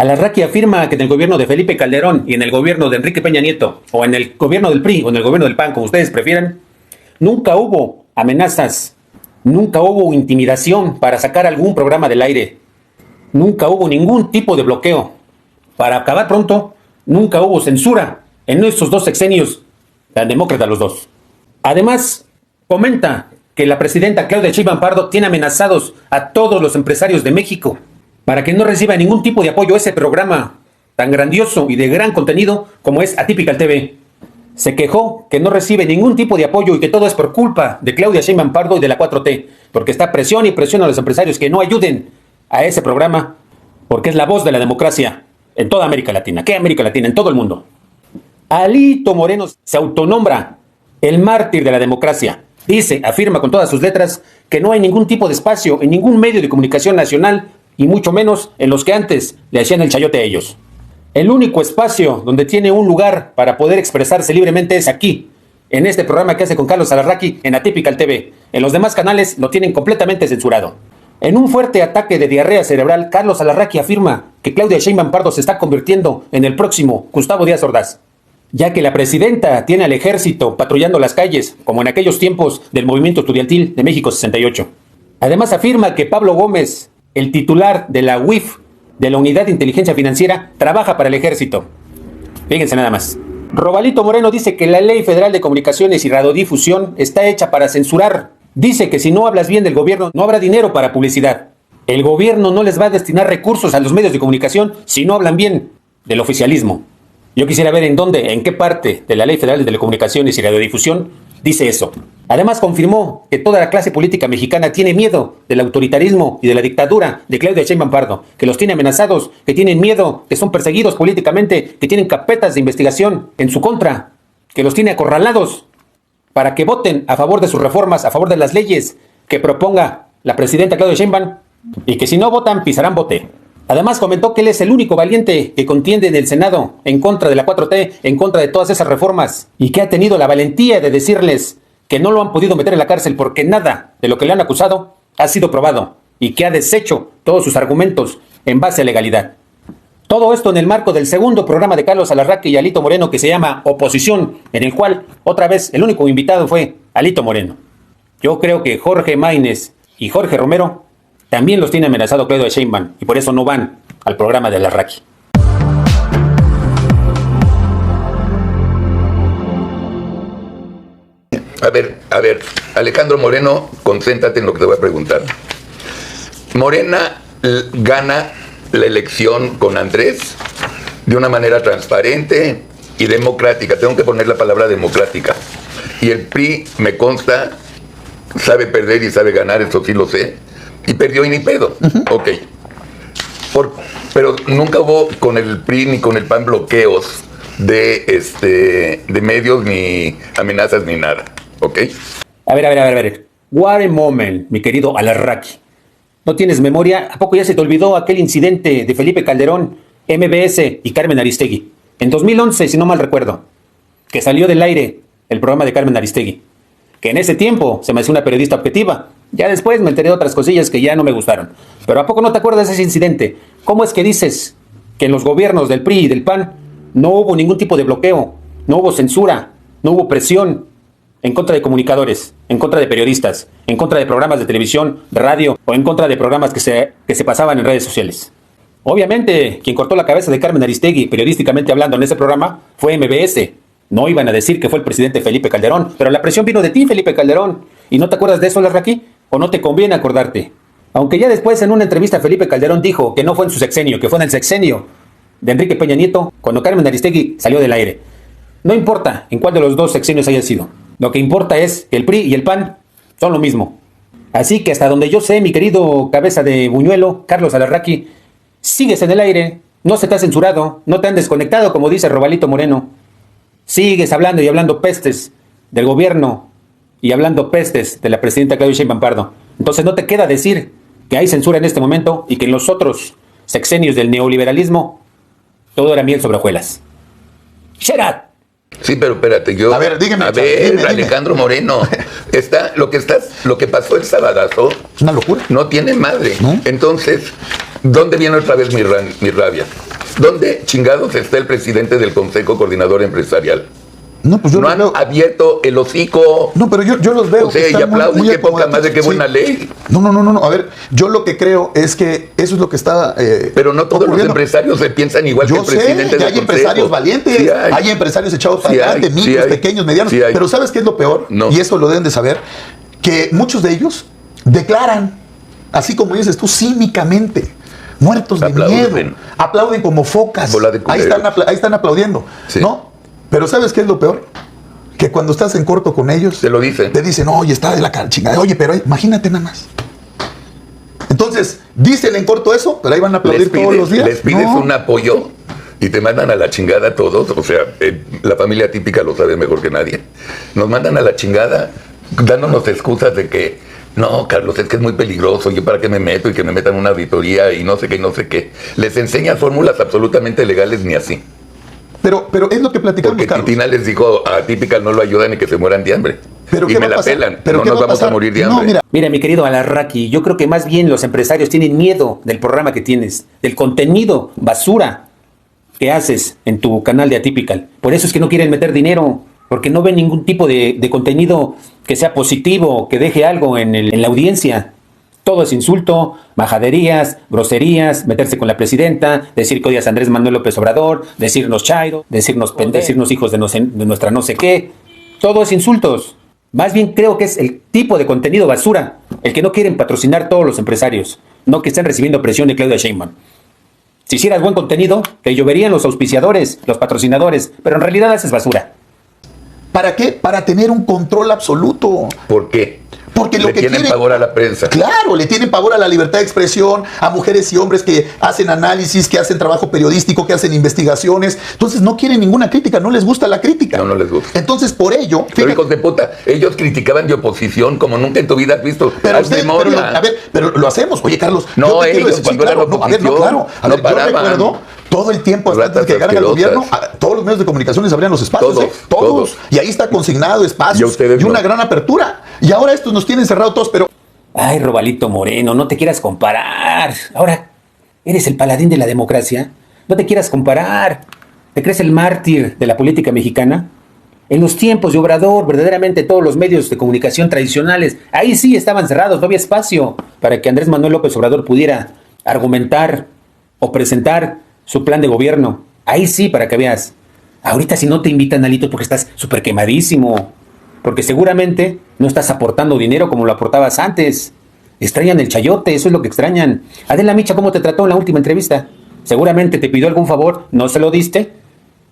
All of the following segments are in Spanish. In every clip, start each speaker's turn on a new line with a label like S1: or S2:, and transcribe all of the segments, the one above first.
S1: Alarraqui afirma que en el gobierno de Felipe Calderón y en el gobierno de Enrique Peña Nieto, o en el gobierno del PRI o en el gobierno del PAN, como ustedes prefieran, nunca hubo amenazas, nunca hubo intimidación para sacar algún programa del aire, nunca hubo ningún tipo de bloqueo. Para acabar pronto, nunca hubo censura en estos dos sexenios tan demócratas los dos. Además, comenta que la presidenta Claudia Sheinbaum Pardo tiene amenazados a todos los empresarios de México para que no reciba ningún tipo de apoyo a ese programa tan grandioso y de gran contenido como es Atypical TV. Se quejó que no recibe ningún tipo de apoyo y que todo es por culpa de Claudia Sheinbaum Pardo y de la 4T, porque está presión y presión a los empresarios que no ayuden a ese programa, porque es la voz de la democracia en toda América Latina. ¿Qué América Latina? En todo el mundo. Alito Moreno se autonombra el mártir de la democracia. Dice, afirma con todas sus letras, que no hay ningún tipo de espacio en ningún medio de comunicación nacional y mucho menos en los que antes le hacían el chayote a ellos. El único espacio donde tiene un lugar para poder expresarse libremente es aquí, en este programa que hace con Carlos Alarraqui en Atypical TV. En los demás canales lo tienen completamente censurado. En un fuerte ataque de diarrea cerebral, Carlos Alarraqui afirma que Claudia Sheinbaum Pardo se está convirtiendo en el próximo Gustavo Díaz Ordaz, ya que la presidenta tiene al ejército patrullando las calles, como en aquellos tiempos del movimiento estudiantil de México 68. Además afirma que Pablo Gómez, el titular de la UIF, de la Unidad de Inteligencia Financiera, trabaja para el ejército. Fíjense nada más. Robalito Moreno dice que la Ley Federal de Comunicaciones y Radiodifusión está hecha para censurar. Dice que si no hablas bien del gobierno, no habrá dinero para publicidad. El gobierno no les va a destinar recursos a los medios de comunicación si no hablan bien del oficialismo. Yo quisiera ver en qué parte de la Ley Federal de Telecomunicaciones y Radiodifusión dice eso. Además confirmó que toda la clase política mexicana tiene miedo del autoritarismo y de la dictadura de Claudia Sheinbaum Pardo, que los tiene amenazados, que tienen miedo, que son perseguidos políticamente, que tienen carpetas de investigación en su contra, que los tiene acorralados para que voten a favor de sus reformas, a favor de las leyes que proponga la presidenta Claudia Sheinbaum, y que si no votan, pisarán bote. Además comentó que él es el único valiente que contiende en el Senado en contra de la 4T, en contra de todas esas reformas, y que ha tenido la valentía de decirles que no lo han podido meter en la cárcel porque nada de lo que le han acusado ha sido probado, y que ha deshecho todos sus argumentos en base a legalidad. Todo esto en el marco del segundo programa de Carlos Alarraqui y Alito Moreno que se llama Oposición, en el cual, otra vez, el único invitado fue Alito Moreno. Yo creo que Jorge Maínez y Jorge Romero también los tiene amenazado Claudia Sheinbaum y por eso no van al programa de Alarraqui.
S2: A ver, Alejandro Moreno, concéntrate en lo que te voy a preguntar. Morena gana la elección con Andrés de una manera transparente y democrática. Tengo que poner la palabra democrática. Y el PRI, me consta, sabe perder y sabe ganar, eso sí lo sé. Y perdió y ni pedo. Ok. Pero nunca hubo con el PRI ni con el PAN bloqueos de medios, ni amenazas, ni nada. ¿Ok?
S1: A ver. What a moment, mi querido Alarraqui. ¿No tienes memoria? ¿A poco ya se te olvidó aquel incidente de Felipe Calderón, MBS y Carmen Aristegui? En 2011, si no mal recuerdo, que salió del aire el programa de Carmen Aristegui, que en ese tiempo se me hacía una periodista objetiva. Ya después me enteré de otras cosillas que ya no me gustaron. Pero ¿a poco no te acuerdas de ese incidente? ¿Cómo es que dices que en los gobiernos del PRI y del PAN no hubo ningún tipo de bloqueo, no hubo censura, no hubo presión en contra de comunicadores, en contra de periodistas, en contra de programas de televisión, de radio o en contra de programas que se pasaban en redes sociales? Obviamente, quien cortó la cabeza de Carmen Aristegui, periodísticamente hablando, en ese programa fue MBS. No iban a decir que fue el presidente Felipe Calderón, pero la presión vino de ti, Felipe Calderón. ¿Y no te acuerdas de eso, Alarraqui? ¿O no te conviene acordarte? Aunque ya después en una entrevista Felipe Calderón dijo que no fue en su sexenio, que fue en el sexenio de Enrique Peña Nieto, cuando Carmen Aristegui salió del aire. No importa en cuál de los dos sexenios haya sido. Lo que importa es que el PRI y el PAN son lo mismo. Así que hasta donde yo sé, mi querido cabeza de buñuelo, Carlos Alarraqui, sigues en el aire, no se te ha censurado, no te han desconectado, como dice Robalito Moreno. Sigues hablando y hablando pestes del gobierno y hablando pestes de la presidenta Claudia Sheinbaum Pardo. Entonces no te queda decir que hay censura en este momento y que en los otros sexenios del neoliberalismo todo era miel sobre hojuelas. ¡Shut up!
S2: Sí, pero espérate, yo...
S3: A ver, dígame,
S2: Alejandro Moreno, Lo que pasó el sabadazo
S3: Es una locura.
S2: no tiene madre.
S3: ¿No?
S2: Entonces, ¿dónde viene otra vez mi rabia? ¿Dónde chingados está el presidente del Consejo Coordinador Empresarial?
S3: No, pues yo
S2: No
S3: los
S2: han
S3: veo.
S2: abierto el hocico.
S3: No, pero yo los veo.
S2: O sea,
S3: que
S2: y
S3: están
S2: aplauden, qué poca
S3: acomodados.
S2: madre, qué buena ley.
S3: No. A ver, yo lo que creo es que eso es lo que está.
S2: Pero no todos los
S3: ocurriendo.
S2: empresarios se piensan igual que
S3: Yo
S2: el
S3: sé
S2: presidente
S3: que
S2: del
S3: hay empresarios
S2: Consejo.
S3: valientes,
S2: Sí
S3: hay empresarios echados para
S2: Sí
S3: adelante,
S2: hay, sí
S3: micros,
S2: hay.
S3: pequeños, medianos.
S2: Sí hay.
S3: Pero ¿sabes qué es lo peor?
S2: No.
S3: Y eso lo deben de saber, que muchos de ellos declaran, así como dices tú, cínicamente, muertos de
S2: Aplauden.
S3: miedo, aplauden como focas,
S2: Bola de
S3: ahí
S2: culeros.
S3: están aplaudiendo,
S2: Sí.
S3: ¿no? Pero ¿sabes qué es lo peor? Que cuando estás en corto con ellos,
S2: Te lo dicen.
S3: te dicen, oye, está de la chingada, oye, pero imagínate nada más. Entonces, dicen en corto eso, pero ahí van a aplaudir todos los días.
S2: Les pides
S3: No.
S2: un apoyo y te mandan a la chingada a todos. O sea, la familia típica lo sabe mejor que nadie. Nos mandan a la chingada dándonos excusas de que, no, Carlos, es que es muy peligroso, yo para qué me meto y que me metan una auditoría y no sé qué, y no sé qué. Les enseñan fórmulas absolutamente legales ni así.
S3: Pero es lo que platicamos,
S2: Porque
S3: Carlos.
S2: Titina les dijo, a Typical no lo ayudan y que se mueran de hambre.
S3: ¿Pero
S2: y
S3: qué
S2: me
S3: va a
S2: la
S3: pasar?
S2: pelan.
S3: ¿Pero
S2: No
S3: qué
S2: nos
S3: va a
S2: vamos a
S3: pasar?
S2: morir de
S3: No,
S2: hambre.
S3: mira.
S1: Mira, mi querido Alarraqui, yo creo que más bien los empresarios tienen miedo del programa que tienes, del contenido basura que haces en tu canal de Atypical. Por eso es que no quieren meter dinero, porque no ven ningún tipo de contenido que sea positivo, que deje algo en la audiencia. Todo es insulto, majaderías, groserías, meterse con la presidenta, decir que odias a Andrés Manuel López Obrador, decirnos chairo, decirnos hijos de nuestra no sé qué. Todo es insultos. Más bien creo que es el tipo de contenido basura el que no quieren patrocinar todos los empresarios, no que estén recibiendo presión de Claudia Sheinbaum. Si hicieras buen contenido, te lloverían los auspiciadores, los patrocinadores, pero en realidad haces basura.
S3: ¿Para qué? Para tener un control absoluto.
S2: ¿Por qué?
S3: Porque lo
S2: Le
S3: que
S2: tienen
S3: quieren-
S2: pavor a la prensa.
S3: Claro, le tienen pavor a la libertad de expresión, a mujeres y hombres que hacen análisis, que hacen trabajo periodístico, que hacen investigaciones. Entonces no quieren ninguna crítica, no les gusta la crítica.
S2: No les gusta.
S3: Entonces por ello,
S2: Pero
S3: fíjate,
S2: hijos de puta, ellos criticaban de oposición como nunca en tu vida has visto.
S3: pero,
S2: Haz
S3: usted-
S2: memoria.
S3: pero lo- a ver, pero lo hacemos. Oye, Carlos,
S2: No,
S3: yo te quiero
S2: ellos
S3: decir,
S2: cuando eran
S3: claro, no, a ver, no,
S2: oposición,
S3: claro. A
S2: no
S3: ver, yo
S2: paraban.
S3: recuerdo todo el tiempo hasta antes de que
S2: Ratas
S3: llegara el gobierno,
S2: asquerosas.
S3: todos los medios de comunicación les abrían los espacios,
S2: Todos,
S3: ¿eh? Todos.
S2: todos.
S3: Y ahí está consignado
S2: Y
S3: espacios
S2: a ustedes
S3: y una
S2: no.
S3: gran apertura. Y ahora estos nos tienen cerrados todos, pero
S1: Ay, Robalito Moreno, no te quieras comparar. Ahora, ¿eres el paladín de la democracia? No te quieras comparar. ¿Te crees el mártir de la política mexicana? En los tiempos de Obrador, verdaderamente todos los medios de comunicación tradicionales, ahí sí estaban cerrados, no había espacio para que Andrés Manuel López Obrador pudiera argumentar o presentar su plan de gobierno. Ahí sí, para que veas. Ahorita si no te invitan, Alito, porque estás súper quemadísimo. Porque seguramente no estás aportando dinero como lo aportabas antes. Extrañan el chayote, eso es lo que extrañan. Adela Micha, ¿cómo te trató en la última entrevista? Seguramente te pidió algún favor, no se lo diste,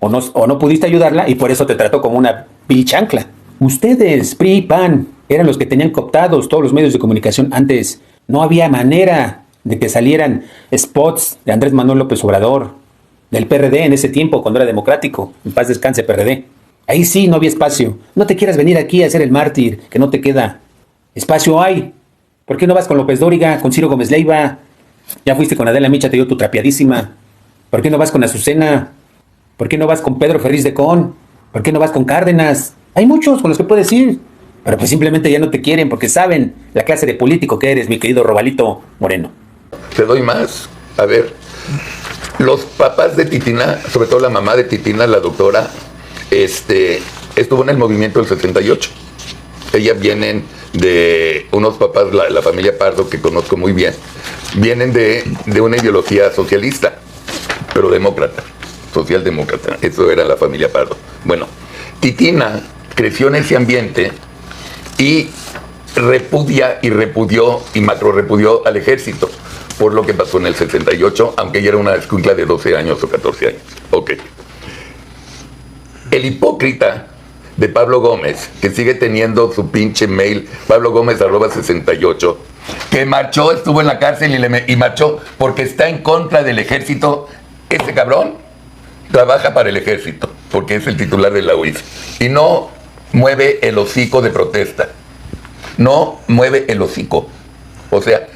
S1: o no pudiste ayudarla, y por eso te trató como una pilchancla. Ustedes, PRI y PAN, eran los que tenían cooptados todos los medios de comunicación antes. No había manera de que salieran spots de Andrés Manuel López Obrador, del PRD en ese tiempo, cuando era democrático. En paz descanse, PRD. Ahí sí no había espacio. No te quieras venir aquí a ser el mártir, que no te queda. Espacio hay. ¿Por qué no vas con López Dóriga, con Ciro Gómez Leiva? Ya fuiste con Adela Micha, te dio tu trapeadísima. ¿Por qué no vas con Azucena? ¿Por qué no vas con Pedro Ferriz de Con? ¿Por qué no vas con Cárdenas? Hay muchos con los que puedes ir. Pero pues simplemente ya no te quieren porque saben la clase de político que eres, mi querido Robalito Moreno.
S2: Te doy más. A ver, los papás de Titina, sobre todo la mamá de Titina, la doctora, estuvo en el movimiento del 68. Ellas vienen de unos papás, la familia Pardo, que conozco muy bien, vienen de una ideología socialista, pero demócrata, socialdemócrata. Eso era la familia Pardo. Bueno, Titina creció en ese ambiente y repudia y repudió y macro repudió al ejército por lo que pasó en el 68, aunque ella era una escuincla de 12 años o 14 años. Ok. El hipócrita de Pablo Gómez, que sigue teniendo su pinche mail, pablogomez@68, que marchó, estuvo en la cárcel y marchó porque está en contra del ejército. Ese cabrón trabaja para el ejército, porque es el titular de la UIF. Y no mueve el hocico de protesta. No mueve el hocico. O sea,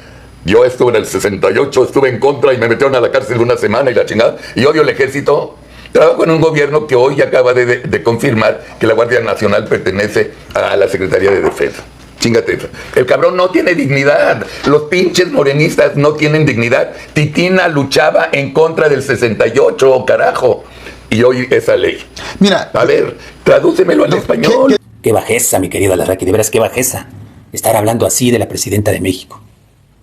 S2: yo estuve en el 68, estuve en contra y me metieron a la cárcel una semana y la chingada, y odio el ejército. Trabajo en un gobierno que hoy acaba de confirmar que la Guardia Nacional pertenece a la Secretaría de Defensa. Chíngate eso. El cabrón no tiene dignidad. Los pinches morenistas no tienen dignidad. Titina luchaba en contra del 68, carajo. Y hoy esa ley.
S3: Mira,
S2: a ver, tradúcemelo al español.
S1: Qué bajeza, mi querido Alarraqui, de veras qué bajeza. Estar hablando así de la presidenta de México.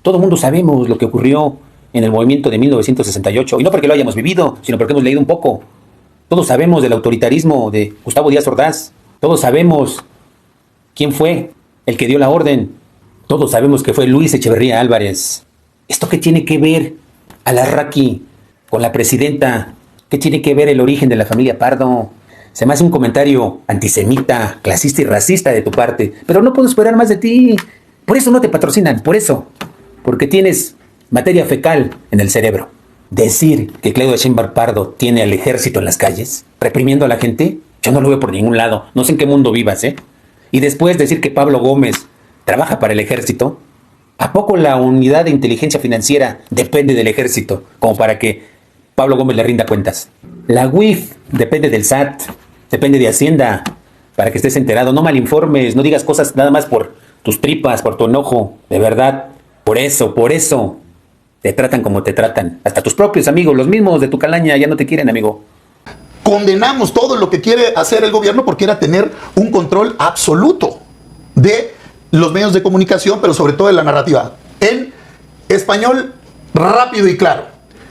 S1: Todo el mundo sabemos lo que ocurrió en el movimiento de 1968, y no porque lo hayamos vivido, sino porque hemos leído un poco. Todos sabemos del autoritarismo de Gustavo Díaz Ordaz. Todos sabemos quién fue el que dio la orden. Todos sabemos que fue Luis Echeverría Álvarez. ¿Esto qué tiene que ver, Alarraqui, con la presidenta? ¿Qué tiene que ver el origen de la familia Pardo? Se me hace un comentario antisemita, clasista y racista de tu parte, pero no puedo esperar más de ti. Por eso no te patrocinan, por eso. Porque tienes materia fecal en el cerebro. Decir que Claudia Sheinbaum Pardo tiene al ejército en las calles, reprimiendo a la gente, yo no lo veo por ningún lado. No sé en qué mundo vivas, ¿eh? Y después decir que Pablo Gómez trabaja para el ejército. ¿A poco la unidad de inteligencia financiera depende del ejército como para que Pablo Gómez le rinda cuentas? La UIF depende del SAT, depende de Hacienda, para que estés enterado. No malinformes, no digas cosas nada más por tus tripas, por tu enojo. De verdad, por eso te tratan como te tratan. Hasta tus propios amigos, los mismos de tu calaña, ya no te quieren, amigo.
S3: Condenamos todo lo que quiere hacer el gobierno porque era tener un control absoluto de los medios de comunicación, pero sobre todo de la narrativa. En español, rápido y claro.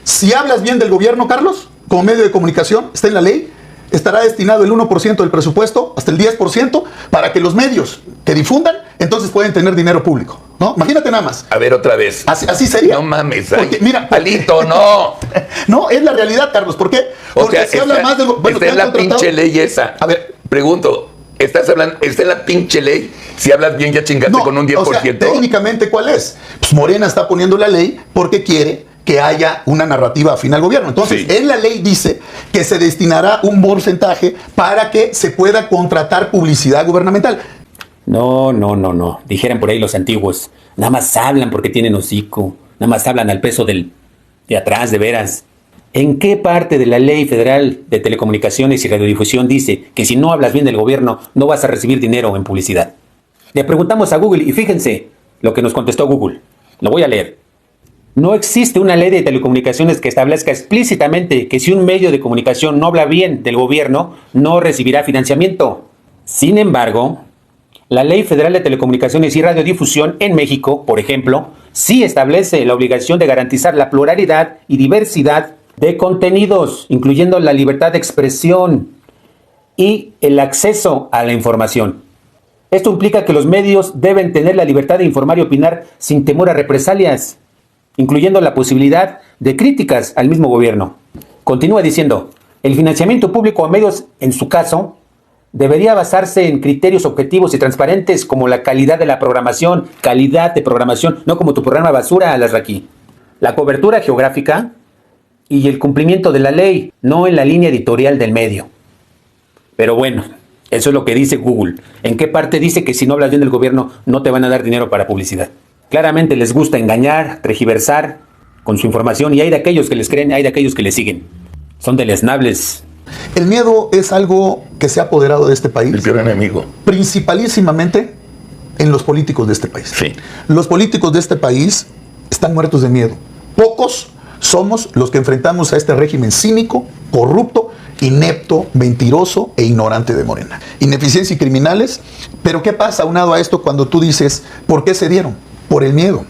S3: Si hablas bien del gobierno, Carlos, como medio de comunicación, está en la ley, estará destinado el 1% del presupuesto, hasta el 10%, para que los medios que difundan, entonces pueden tener dinero público, ¿no? Imagínate nada más.
S2: A ver, otra vez.
S3: Así sería.
S2: No mames.
S3: Porque, mira,
S2: Alito, no.
S3: No, es la realidad, Carlos. ¿Por qué? Porque
S2: o sea,
S3: se habla más del... Bueno,
S2: está en la pinche ley esa.
S3: A ver.
S2: Pregunto, ¿está en la pinche ley? Si hablas bien, ya chingaste con un 10%.
S3: O sea, técnicamente, ¿cuál es? Pues Morena está poniendo la ley porque quiere que haya una narrativa afín al gobierno. Entonces,
S2: sí,
S3: en la ley dice que se destinará un porcentaje para que se pueda contratar publicidad gubernamental.
S1: No. Dijeran por ahí los antiguos. Nada más hablan porque tienen hocico. Nada más hablan al peso de atrás, de veras. ¿En qué parte de la Ley Federal de Telecomunicaciones y Radiodifusión dice que si no hablas bien del gobierno no vas a recibir dinero en publicidad? Le preguntamos a Google y fíjense lo que nos contestó Google. Lo voy a leer. No existe una ley de telecomunicaciones que establezca explícitamente que si un medio de comunicación no habla bien del gobierno, no recibirá financiamiento. Sin embargo, la Ley Federal de Telecomunicaciones y Radiodifusión en México, por ejemplo, sí establece la obligación de garantizar la pluralidad y diversidad de contenidos, incluyendo la libertad de expresión y el acceso a la información. Esto implica que los medios deben tener la libertad de informar y opinar sin temor a represalias, incluyendo la posibilidad de críticas al mismo gobierno. Continúa diciendo, el financiamiento público a medios, en su caso, debería basarse en criterios objetivos y transparentes como la calidad de la programación, no como tu programa basura, Alarraqui. La cobertura geográfica y el cumplimiento de la ley, no en la línea editorial del medio. Pero bueno, eso es lo que dice Google. ¿En qué parte dice que si no hablas bien del gobierno no te van a dar dinero para publicidad? Claramente les gusta engañar, tergiversar con su información y hay de aquellos que les creen, hay de aquellos que les siguen. Son deleznables.
S3: El miedo es algo que se ha apoderado de este país.
S2: El peor enemigo.
S3: Principalísimamente en los políticos de este país.
S2: Sí.
S3: Los políticos de este país están muertos de miedo. Pocos somos los que enfrentamos a este régimen cínico, corrupto, inepto, mentiroso e ignorante de Morena. Ineficiencia y criminales. Pero ¿qué pasa aunado a esto cuando tú dices ¿por qué se dieron? Por el miedo.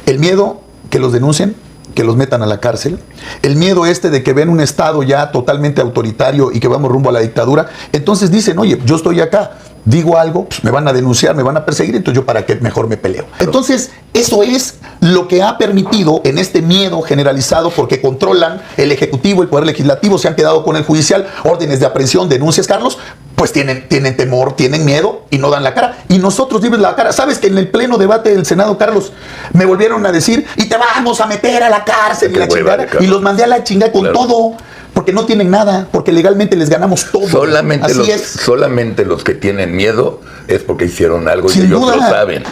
S3: El miedo que los denuncien, que los metan a la cárcel. El miedo de que ven un Estado ya totalmente autoritario y que vamos rumbo a la dictadura. Entonces dicen, oye, yo estoy acá, digo algo, pues me van a denunciar, me van a perseguir, entonces yo para qué mejor me peleo. Entonces, eso es lo que ha permitido en este miedo generalizado, porque controlan el Ejecutivo, el Poder Legislativo, se han quedado con el Judicial, órdenes de aprehensión, denuncias, Carlos, pues tienen temor, tienen miedo y no dan la cara. Y nosotros dimos la cara. ¿Sabes que en el pleno debate del Senado, Carlos, me volvieron a decir, y te vamos a meter a la cárcel y la chingada? Y los mandé a la chingada con todo, porque no tienen nada, porque legalmente les ganamos todo.
S2: Solamente los que tienen miedo es porque hicieron algo y ellos lo saben,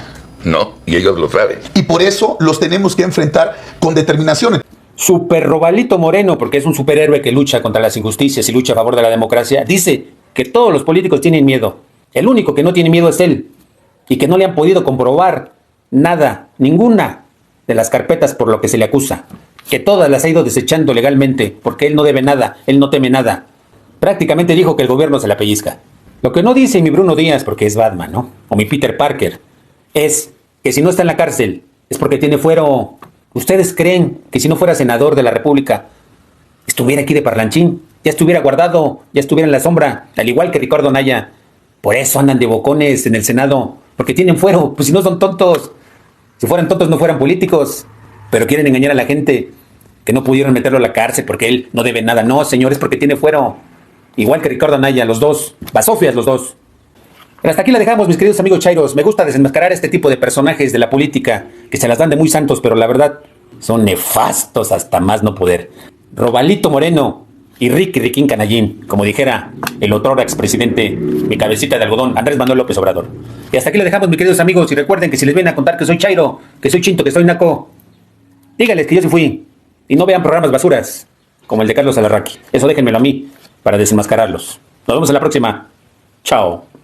S2: ¿no? Y ellos lo saben.
S3: Y por eso los tenemos que enfrentar con determinación.
S1: Super Robalito Moreno, porque es un superhéroe que lucha contra las injusticias y lucha a favor de la democracia, dice que todos los políticos tienen miedo. El único que no tiene miedo es él, y que no le han podido comprobar nada, ninguna de las carpetas por lo que se le acusa, que todas las ha ido desechando legalmente, porque él no debe nada, él no teme nada. Prácticamente dijo que el gobierno se la pellizca. Lo que no dice mi Bruno Díaz, porque es Batman, ¿no? O mi Peter Parker, es que si no está en la cárcel, es porque tiene fuero. ¿Ustedes creen que si no fuera senador de la República, estuviera aquí de parlanchín? Ya estuviera guardado, ya estuviera en la sombra, al igual que Ricardo Anaya. Por eso andan de bocones en el Senado, porque tienen fuero. Pues si no son tontos, si fueran tontos no fueran políticos, pero quieren engañar a la gente que no pudieron meterlo a la cárcel porque él no debe nada. No, señores, porque tiene fuero. Igual que Ricardo Anaya, los dos, basofias los dos. Pero hasta aquí la dejamos, mis queridos amigos chairos. Me gusta desenmascarar este tipo de personajes de la política que se las dan de muy santos, pero la verdad son nefastos hasta más no poder. Robalito Moreno y Riquín Canallín, como dijera el otrora expresidente, mi cabecita de algodón, Andrés Manuel López Obrador. Y hasta aquí la dejamos, mis queridos amigos, y recuerden que si les vienen a contar que soy chairo, que soy chinto, que soy naco, díganles que yo sí fui. Y no vean programas basuras, como el de Carlos Alarraqui. Eso déjenmelo a mí, para desenmascararlos. Nos vemos en la próxima. Chao.